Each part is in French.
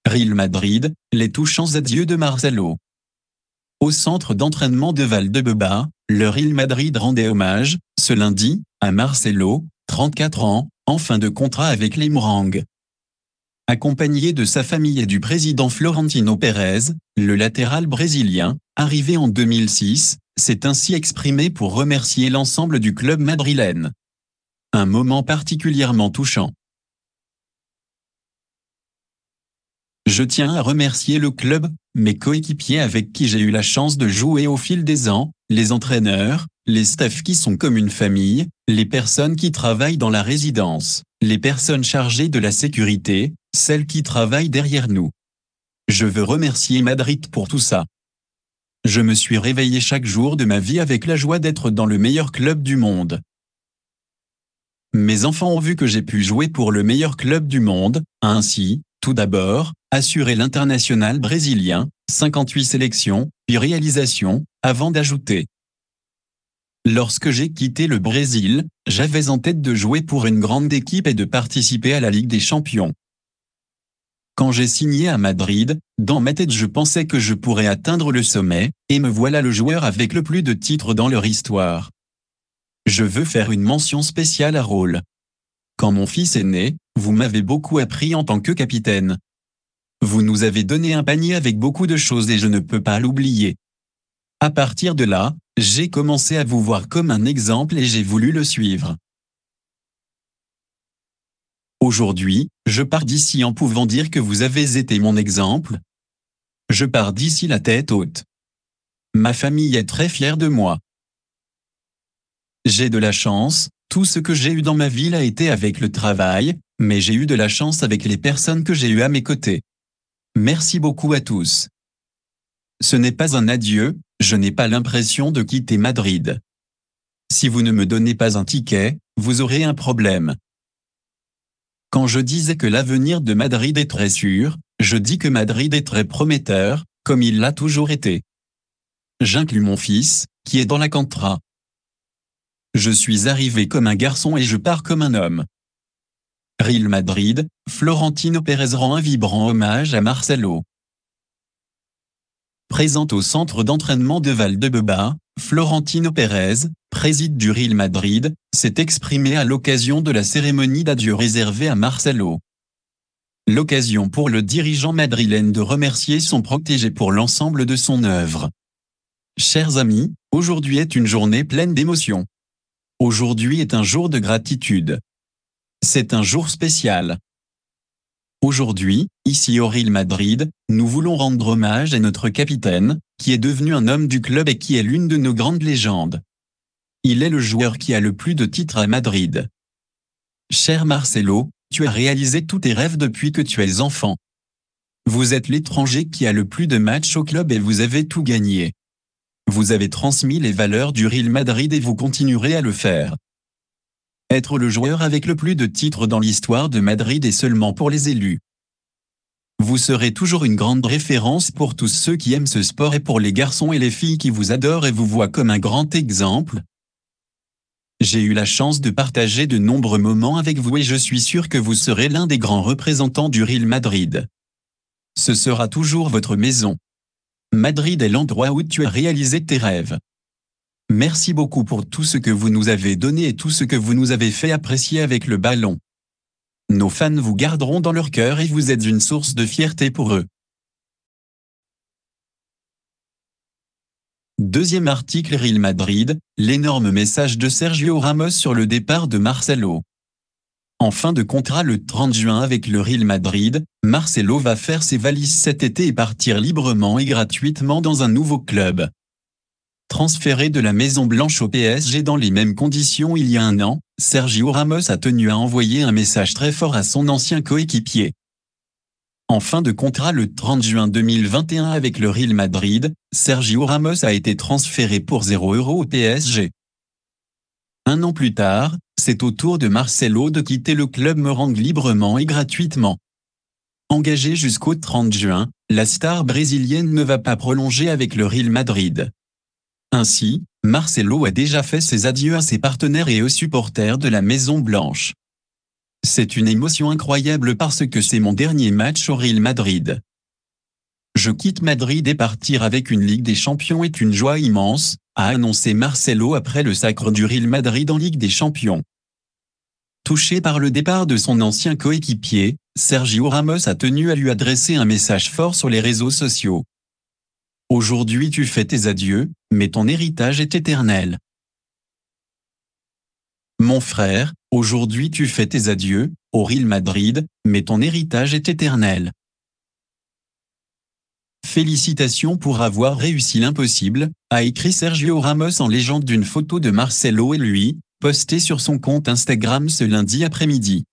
Real Madrid, les touchants adieux de Marcelo. Au centre d'entraînement de Valdebebas, le Real Madrid rendait hommage, ce lundi, à Marcelo, 34 ans, en fin de contrat avec les Merengues. Accompagné de sa famille et du président Florentino Pérez, le latéral brésilien, arrivé en 2006, s'est ainsi exprimé pour remercier l'ensemble du club madrilène. Un moment particulièrement touchant. Je tiens à remercier le club, mes coéquipiers avec qui j'ai eu la chance de jouer au fil des ans, les entraîneurs, les staffs qui sont comme une famille, les personnes qui travaillent dans la résidence, les personnes chargées de la sécurité, celles qui travaillent derrière nous. Je veux remercier Madrid pour tout ça. Je me suis réveillé chaque jour de ma vie avec la joie d'être dans le meilleur club du monde. Mes enfants ont vu que j'ai pu jouer pour le meilleur club du monde, ainsi, tout d'abord, assurer l'international brésilien, 58 sélections, puis réalisation, avant d'ajouter. Lorsque j'ai quitté le Brésil, j'avais en tête de jouer pour une grande équipe et de participer à la Ligue des Champions. Quand j'ai signé à Madrid, dans ma tête je pensais que je pourrais atteindre le sommet, et me voilà le joueur avec le plus de titres dans leur histoire. Je veux faire une mention spéciale à Raúl. Quand mon fils est né, vous m'avez beaucoup appris en tant que capitaine. Vous nous avez donné un panier avec beaucoup de choses et je ne peux pas l'oublier. À partir de là, j'ai commencé à vous voir comme un exemple et j'ai voulu le suivre. Aujourd'hui, je pars d'ici en pouvant dire que vous avez été mon exemple. Je pars d'ici la tête haute. Ma famille est très fière de moi. J'ai de la chance, tout ce que j'ai eu dans ma vie a été avec le travail, mais j'ai eu de la chance avec les personnes que j'ai eues à mes côtés. Merci beaucoup à tous. Ce n'est pas un adieu, je n'ai pas l'impression de quitter Madrid. Si vous ne me donnez pas un ticket, vous aurez un problème. Quand je disais que l'avenir de Madrid est très sûr, je dis que Madrid est très prometteur, comme il l'a toujours été. J'inclus mon fils, qui est dans la Cantra. Je suis arrivé comme un garçon et je pars comme un homme. Real Madrid, Florentino Pérez rend un vibrant hommage à Marcelo. Présent au centre d'entraînement de Valdebebas, Florentino Pérez, président du Real Madrid, s'est exprimé à l'occasion de la cérémonie d'adieu réservée à Marcelo. L'occasion pour le dirigeant madrilène de remercier son protégé pour l'ensemble de son œuvre. Chers amis, aujourd'hui est une journée pleine d'émotions. Aujourd'hui est un jour de gratitude. C'est un jour spécial. Aujourd'hui, ici au Real Madrid, nous voulons rendre hommage à notre capitaine, qui est devenu un homme du club et qui est l'une de nos grandes légendes. Il est le joueur qui a le plus de titres à Madrid. Cher Marcelo, tu as réalisé tous tes rêves depuis que tu es enfant. Vous êtes l'étranger qui a le plus de matchs au club et vous avez tout gagné. Vous avez transmis les valeurs du Real Madrid et vous continuerez à le faire. Être le joueur avec le plus de titres dans l'histoire de Madrid est seulement pour les élus. Vous serez toujours une grande référence pour tous ceux qui aiment ce sport et pour les garçons et les filles qui vous adorent et vous voient comme un grand exemple. J'ai eu la chance de partager de nombreux moments avec vous et je suis sûr que vous serez l'un des grands représentants du Real Madrid. Ce sera toujours votre maison. Madrid est l'endroit où tu as réalisé tes rêves. Merci beaucoup pour tout ce que vous nous avez donné et tout ce que vous nous avez fait apprécier avec le ballon. Nos fans vous garderont dans leur cœur et vous êtes une source de fierté pour eux. Deuxième article Real Madrid, l'énorme message de Sergio Ramos sur le départ de Marcelo. En fin de contrat le 30 juin avec le Real Madrid, Marcelo va faire ses valises cet été et partir librement et gratuitement dans un nouveau club. Transféré de la Maison Blanche au PSG dans les mêmes conditions il y a un an, Sergio Ramos a tenu à envoyer un message très fort à son ancien coéquipier. En fin de contrat le 30 juin 2021 avec le Real Madrid, Sergio Ramos a été transféré pour 0 € au PSG. Un an plus tard, c'est au tour de Marcelo de quitter le club merengue librement et gratuitement. Engagé jusqu'au 30 juin, la star brésilienne ne va pas prolonger avec le Real Madrid. Ainsi, Marcelo a déjà fait ses adieux à ses partenaires et aux supporters de la Maison Blanche. C'est une émotion incroyable parce que c'est mon dernier match au Real Madrid. Je quitte Madrid et partir avec une Ligue des Champions est une joie immense, a annoncé Marcelo après le sacre du Real Madrid en Ligue des Champions. Touché par le départ de son ancien coéquipier, Sergio Ramos a tenu à lui adresser un message fort sur les réseaux sociaux. Aujourd'hui tu fais tes adieux, mais ton héritage est éternel. Mon frère, aujourd'hui tu fais tes adieux, au Real Madrid, mais ton héritage est éternel. Félicitations pour avoir réussi l'impossible, a écrit Sergio Ramos en légende d'une photo de Marcelo et lui, postée sur son compte Instagram ce lundi après-midi.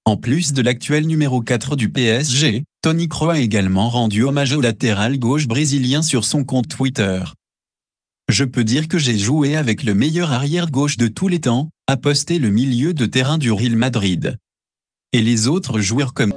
En plus de l'actuel numéro 4 du PSG, Toni Kroos a également rendu hommage au latéral gauche brésilien sur son compte Twitter. Je peux dire que j'ai joué avec le meilleur arrière-gauche de tous les temps, a posté le milieu de terrain du Real Madrid. Et les autres joueurs comme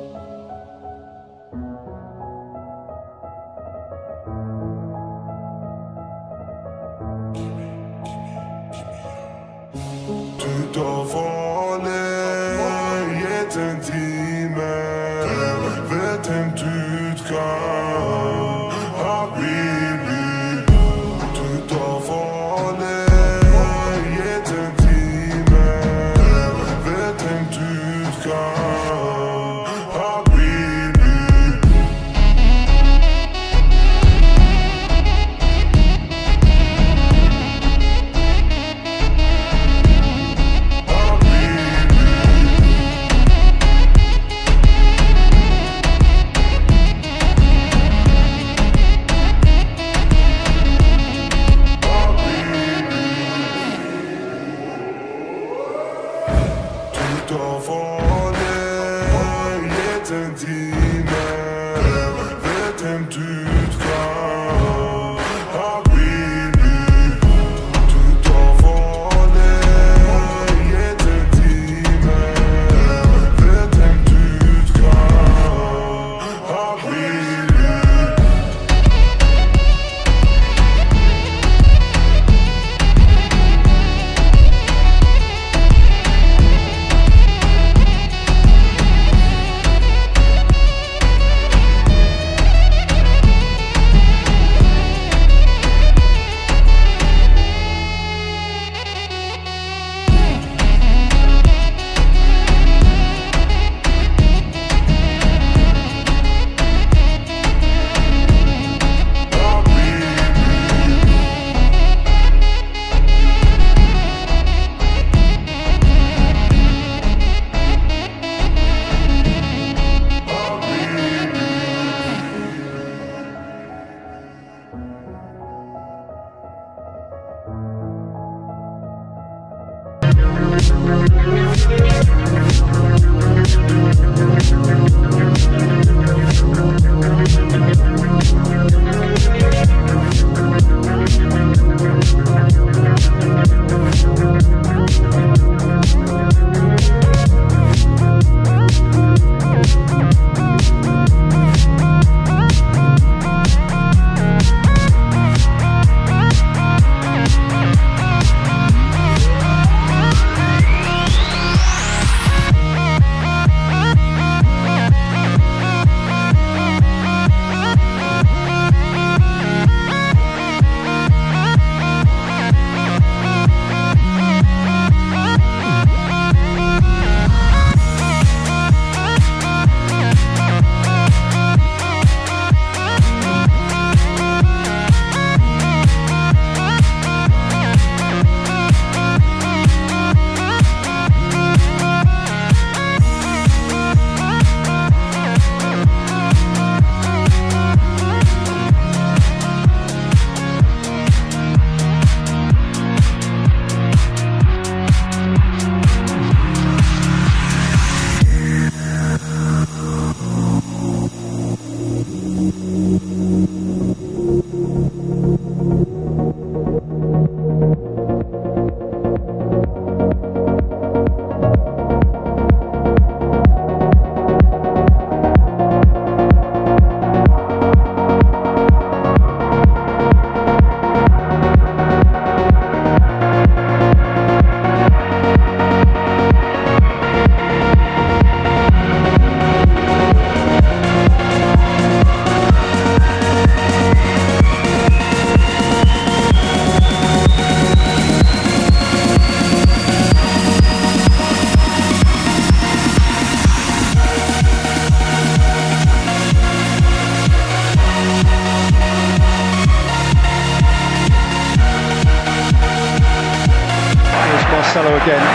Marcelo again.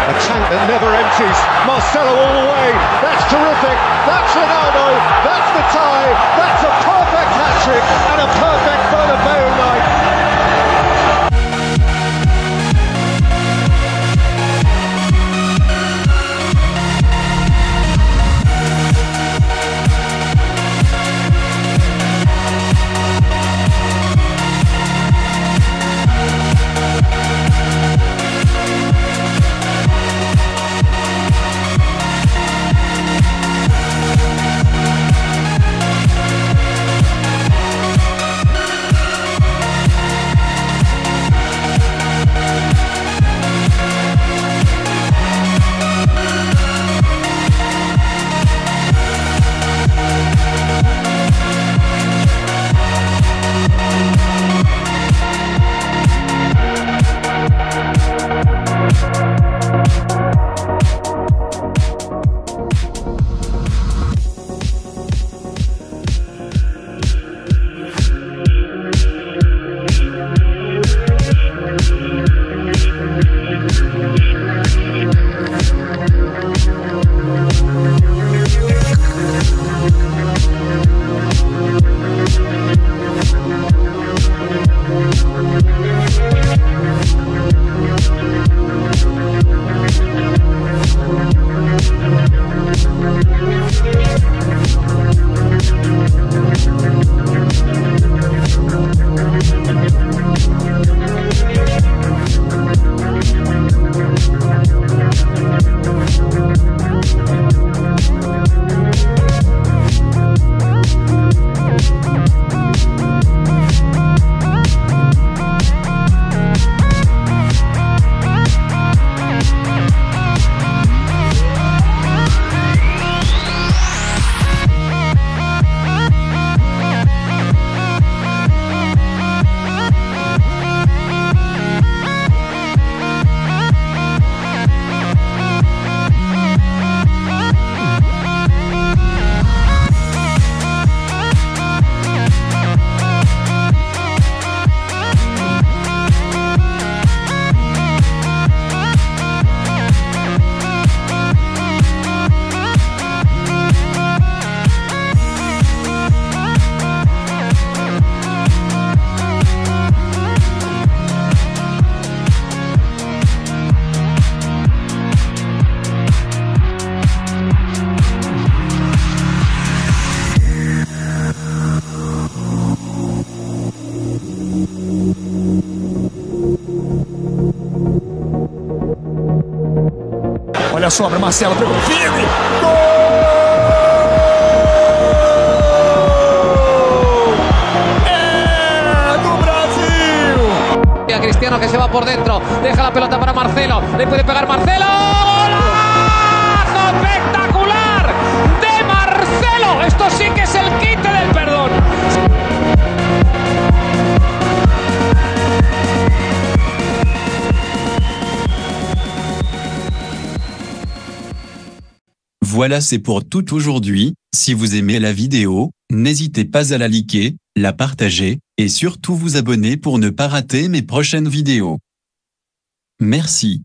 A tank that never empties. Marcelo all the way. That's terrific. That's Ronaldo. That's the tie. That's a perfect hat-trick and a perfect Bernabeu night. Olha a sobra, Marcelo pegou firme. Gol! É do Brasil! A Cristiano que se va por dentro, deja la pelota para Marcelo, le puede pegar Marcelo. ¡Golazo espectacular de Marcelo! Esto sí que es el quite del perdón. Voilà, c'est pour tout aujourd'hui. Si vous aimez la vidéo, n'hésitez pas à la liker, la partager, et surtout vous abonner pour ne pas rater mes prochaines vidéos. Merci.